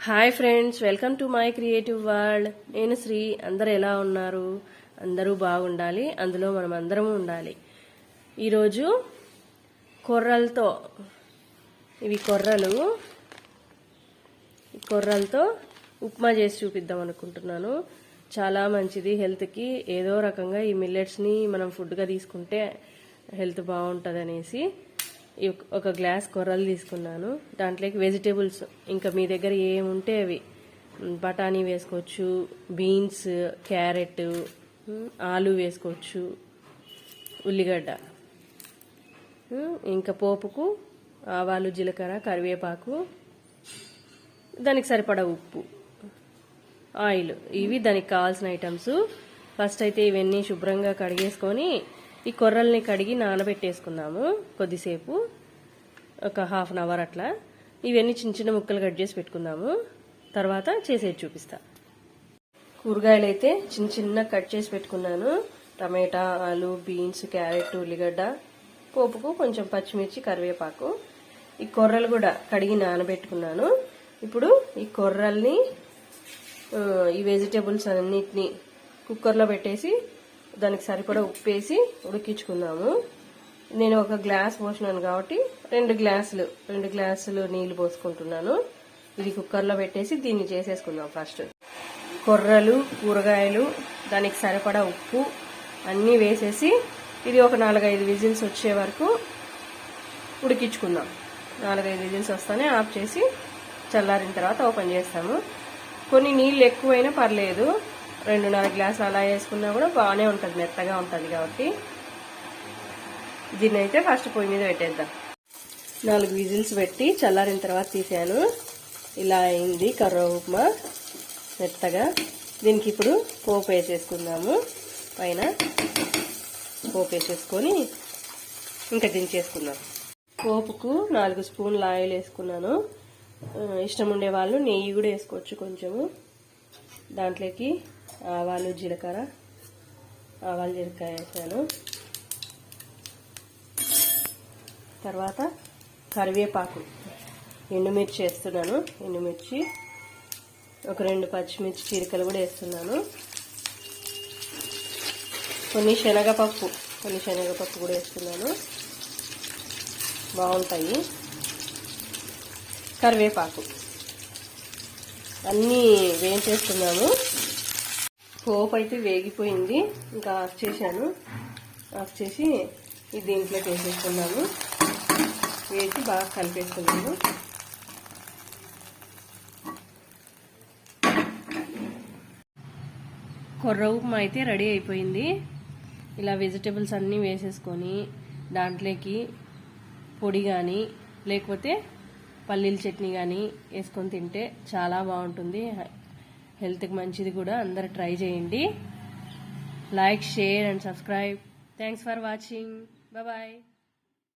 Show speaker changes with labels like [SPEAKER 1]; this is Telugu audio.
[SPEAKER 1] Hi friends, welcome to my creative world. నేను శ్రీ. అందరు ఎలా ఉన్నారు? అందరూ బాగుండాలి, అందులో మనం అందరము ఉండాలి. ఈరోజు కొర్రలతో, ఇవి కొర్రలతో ఉప్మా చేసి చూపిద్దాం అనుకుంటున్నాను. చాలా మంచిది హెల్త్కి. ఏదో రకంగా ఈ మిల్లెట్స్ని మనం ఫుడ్గా తీసుకుంటే హెల్త్ బాగుంటుంది అనేసి ఒక గ్లాస్ కొర్రలు తీసుకున్నాను. దాంట్లోకి వెజిటేబుల్స్ ఇంకా మీ దగ్గర ఏముంటే అవి, బఠానీ వేసుకోవచ్చు, బీన్స్, క్యారెట్, ఆలు వేసుకోవచ్చు, ఉల్లిగడ్డ, ఇంకా పోపుకు ఆవాలు, జీలకర్ర, కరివేపాకు, దానికి సరిపడా ఉప్పు, ఆయిల్. ఇవి దానికి కావాల్సిన ఐటమ్స్. ఫస్ట్ అయితే ఇవన్నీ శుభ్రంగా కడిగేసుకొని ఈ కొర్రల్ని కడిగి నానబెట్టేసుకుందాము కొద్దిసేపు, ఒక హాఫ్ అన్ అవర్ అట్లా. ఇవన్నీ చిన్న చిన్న ముక్కలు కట్ చేసి పెట్టుకుందాము, తర్వాత చేసేది చూపిస్తా. కూరగాయలు అయితే చిన్న చిన్న కట్ చేసి పెట్టుకున్నాను. టమాటా, ఆలు, బీన్స్, క్యారెట్, ఉల్లిగడ్డ, పోపుకు కొంచెం పచ్చిమిర్చి, కరివేపాకు. ఈ కొర్రలు కూడా కడిగి నానబెట్టుకున్నాను. ఇప్పుడు ఈ కొర్రల్ని, ఈ వెజిటేబుల్స్ అన్నిటిని కుక్కర్లో పెట్టేసి దానికి సరిపడా ఉప్పేసి ఉడికించుకుందాము. నేను ఒక గ్లాస్ పోసినాను కాబట్టి రెండు గ్లాసులు నీళ్లు పోసుకుంటున్నాను. ఇది కుక్కర్లో పెట్టేసి దీన్ని చేసేసుకుందాం. ఫస్ట్ కొర్రలు, కూరగాయలు, దానికి సరిపడా ఉప్పు అన్నీ వేసేసి ఇది ఒక 4-5 విజిల్స్ వచ్చే వరకు ఉడికించుకుందాం. 4-5 విజిల్స్ వస్తానే ఆఫ్ చేసి చల్లారిన తర్వాత ఓపెన్ చేస్తాము. కొన్ని నీళ్ళు ఎక్కువైనా పర్లేదు, 2.5 గ్లాసులు అలా వేసుకున్నా కూడా బాగానే ఉంటుంది, మెత్తగా ఉంటుంది కాబట్టి. దీన్ని అయితే ఫస్ట్ పొయ్యి మీద పెట్టేద్దాం. 4 విజిల్స్ పెట్టి చల్లారిన తర్వాత తీసాను. ఇలా అయింది కర్ర ఉప్మా మెత్తగా. దీనికి ఇప్పుడు పోపు వేసేసుకుందాము. పైన పోపు వేసేసుకొని ఇంకా దించేసుకుందాం. పోపుకు 4 స్పూన్ల ఆయిల్ వేసుకున్నాను. ఇష్టం ఉండే వాళ్ళు నెయ్యి కూడా వేసుకోవచ్చు కొంచెము. దాంట్లోకి ఆవాలు, జీలకర్ర వేసాను. తర్వాత కరివేపాకు, ఎండుమిర్చి వేస్తున్నాను. ఎండుమిర్చి, ఒక 2 పచ్చిమిర్చి చీరికలు కూడా వేస్తున్నాను. కొన్ని శనగపప్పు కూడా వేస్తున్నాను, బాగుంటాయి. కరివేపాకు అన్నీ వేయించేస్తున్నాను. పోపు అయితే వేగిపోయింది, ఇంకా ఆఫ్ చేశాను. ఆఫ్ చేసి ఇది దీంట్లోకి వేసేసుకున్నాను. వేసి బాగా కలిపేసుకున్నాను. కొర్ర ఉప్మా అయితే రెడీ అయిపోయింది. ఇలా వెజిటేబుల్స్ అన్నీ వేసేసుకొని దాంట్లోకి పొడి కానీ లేకపోతే పల్లీల చట్నీ కానీ వేసుకొని తింటే చాలా బాగుంటుంది. హెల్త్కి మంచిది కూడా. అందరు ట్రై చేయండి. Like, share and subscribe. Thanks for watching. Bye.